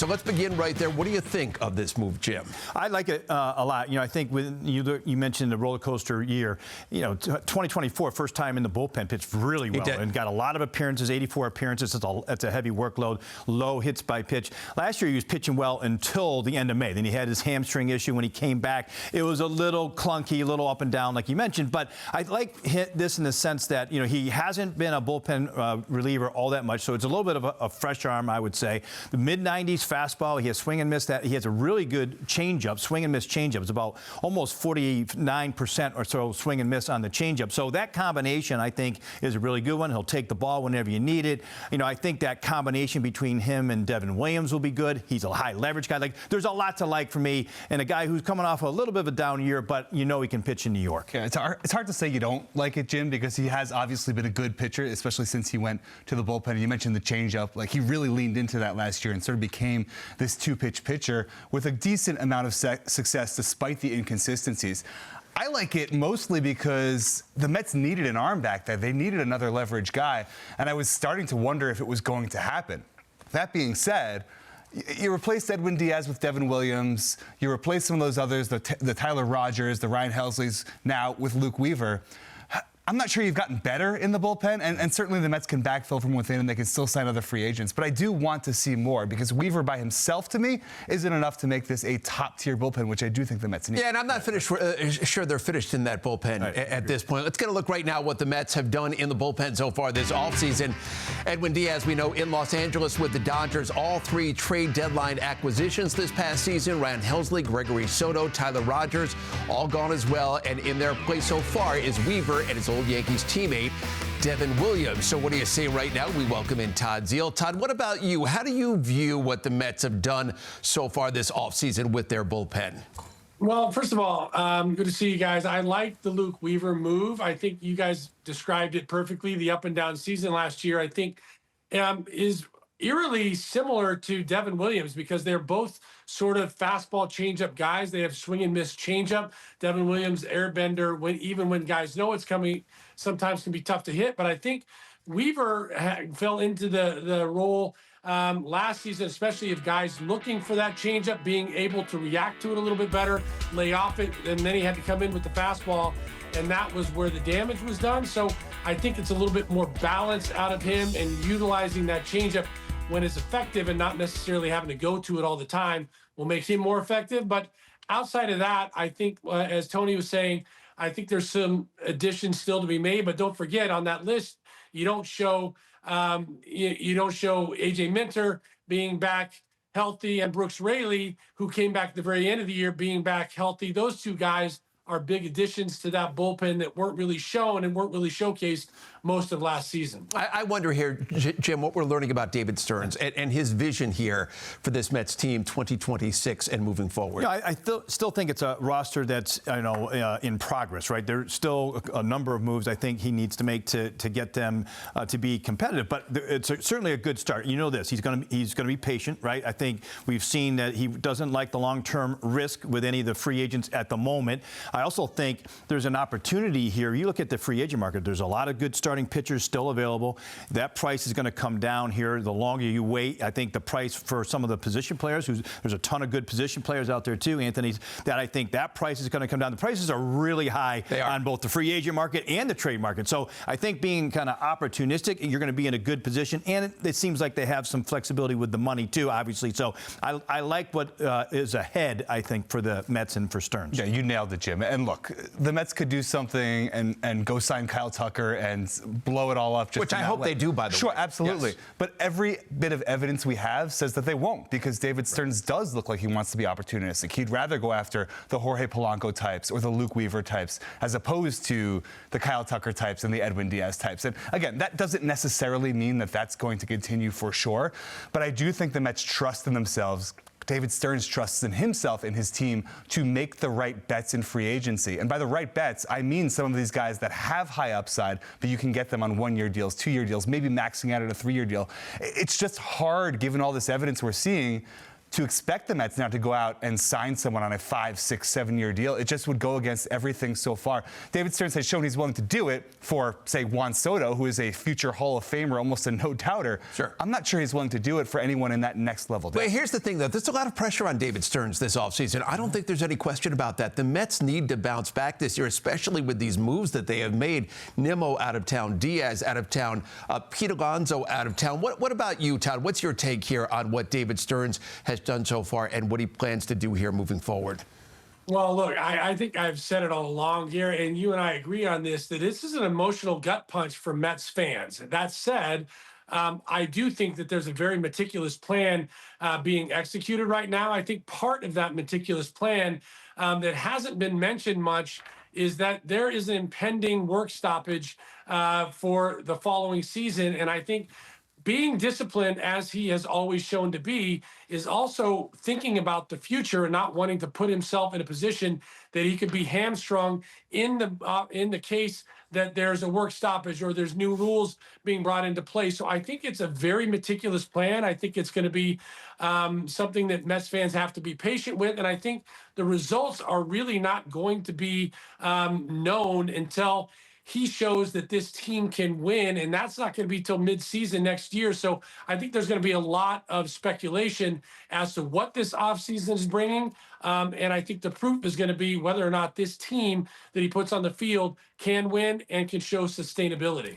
So let's begin right there. What do you think of this move, Jim? I like it a lot. I think when you mentioned the roller coaster year, 2024, first time in the bullpen, pitched really well and got a lot of appearances, 84 appearances. That's a heavy workload, low hits by pitch. Last year, he was pitching well until the end of May. Then he had his hamstring issue. When he came back, it was a little clunky, a little up and down, like you mentioned. But I like this in the sense that, he hasn't been a bullpen reliever all that much. So it's a little bit of a fresh arm, I would say. The mid-90s fastball. He has swing and miss. He has a really good changeup, swing and miss changeup. It's about almost 49% or so swing and miss on the changeup. So that combination, I think, is a really good one. He'll take the ball whenever you need it. I think that combination between him and Devin Williams will be good. He's a high leverage guy. There's a lot to like for me, and a guy who's coming off a little bit of a down year, but he can pitch in New York. Yeah, it's hard to say you don't like it, Jim, because he has obviously been a good pitcher, especially since he went to the bullpen. You mentioned the changeup. He really leaned into that last year and sort of became this two-pitch pitcher with a decent amount of success despite the inconsistencies. I like it mostly because the Mets needed an arm back there. They needed another leverage guy, and I was starting to wonder if it was going to happen. That being said, you replaced Edwin Diaz with Devin Williams. You replaced some of those others, the Tyler Rogers, the Ryan Helsleys, now with Luke Weaver. I'm not sure you've gotten better in the bullpen, and certainly the Mets can backfill from within and they can still sign other free agents. But I do want to see more because Weaver by himself, to me, isn't enough to make this a top-tier bullpen, which I do think the Mets need. Yeah, and I'm not sure they're finished in that bullpen at this point. Let's get a look right now what the Mets have done in the bullpen so far this offseason. Edwin Diaz, we know, in Los Angeles with the Dodgers. All three trade deadline acquisitions this past season. Ryan Helsley, Gregory Soto, Tyler Rogers, all gone as well. And in their place so far is Weaver and his old Yankees teammate, Devin Williams. So what do you say right now? We welcome in Todd Zeile. Todd, what about you? How do you view what the Mets have done so far this offseason with their bullpen? Well, first of all, good to see you guys. I like the Luke Weaver move. I think you guys described it perfectly. The up and down season last year, I think, is eerily similar to Devin Williams because they're both sort of fastball changeup guys. They have swing and miss changeup. Devin Williams, airbender, even when guys know it's coming, sometimes can be tough to hit. But I think Weaver fell into the role last season, especially if guys looking for that changeup, being able to react to it a little bit better, lay off it, and then he had to come in with the fastball, and that was where the damage was done. So I think it's a little bit more balance out of him and utilizing that changeup when it's effective and not necessarily having to go to it all the time will make him more effective. But outside of that, I think, as Tony was saying, I think there's some additions still to be made. But don't forget, on that list, you don't show AJ Minter being back healthy and Brooks Raley, who came back at the very end of the year, being back healthy. Those two guys are big additions to that bullpen that weren't really shown and weren't really showcased most of last season. I wonder here, Jim, what we're learning about David Stearns and his vision here for this Mets team 2026 and moving forward. Yeah, I still think it's a roster that's in progress, right? There's still a number of moves I think he needs to make to get them to be competitive. But it's certainly a good start. You know this. He's going to be patient, right? I think we've seen that he doesn't like the long-term risk with any of the free agents at the moment. I also think there's an opportunity here. You look at the free agent market. There's a lot of good starting pitchers still available. That price is going to come down here the longer you wait. I think the price for some of the position players, there's a ton of good position players out there too, Anthony, that I think that price is going to come down. The prices are really high on both the free agent market and the trade market. So I think being kind of opportunistic, you're going to be in a good position. And it seems like they have some flexibility with the money too, obviously. So I like what is ahead, I think, for the Mets and for Stearns. Yeah, you nailed it, Jim. And look, the Mets could do something and go sign Kyle Tucker and blow it all up. Which I hope they do, by the way. Sure, absolutely. Yes. But every bit of evidence we have says that they won't, because David Stearns does look like he wants to be opportunistic. He'd rather go after the Jorge Polanco types or the Luke Weaver types as opposed to the Kyle Tucker types and the Edwin Diaz types. And again, that doesn't necessarily mean that that's going to continue for sure. But I do think the Mets trust in themselves. David Stearns trusts in himself and his team to make the right bets in free agency. And by the right bets, I mean some of these guys that have high upside, but you can get them on 1-year deals, 2-year deals, maybe maxing out at a 3-year deal. It's just hard, given all this evidence we're seeing, to expect the Mets now to go out and sign someone on a 5, 6, 7-year deal, it just would go against everything so far. David Stearns has shown he's willing to do it for, say, Juan Soto, who is a future Hall of Famer, almost a no-doubter. Sure. I'm not sure he's willing to do it for anyone in that next level. But here's the thing, though. There's a lot of pressure on David Stearns this offseason. I don't think there's any question about that. The Mets need to bounce back this year, especially with these moves that they have made. Nimmo out of town, Diaz out of town, Pete Alonso out of town. What about you, Todd? What's your take here on what David Stearns has done so far and what he plans to do here moving forward? Well, look, I think I've said it all along here, and you and I agree on this, that this is an emotional gut punch for Mets fans. That said, I do think that there's a very meticulous plan being executed right now. I think part of that meticulous plan that hasn't been mentioned much is that there is an impending work stoppage for the following season. And I think being disciplined, as he has always shown to be, is also thinking about the future and not wanting to put himself in a position that he could be hamstrung in the case that there's a work stoppage or there's new rules being brought into play. So I think it's a very meticulous plan. I think it's going to be something that Mets fans have to be patient with. And I think the results are really not going to be known until he shows that this team can win, and that's not going to be till mid-season next year. So I think there's going to be a lot of speculation as to what this offseason is bringing, and I think the proof is going to be whether or not this team that he puts on the field can win and can show sustainability.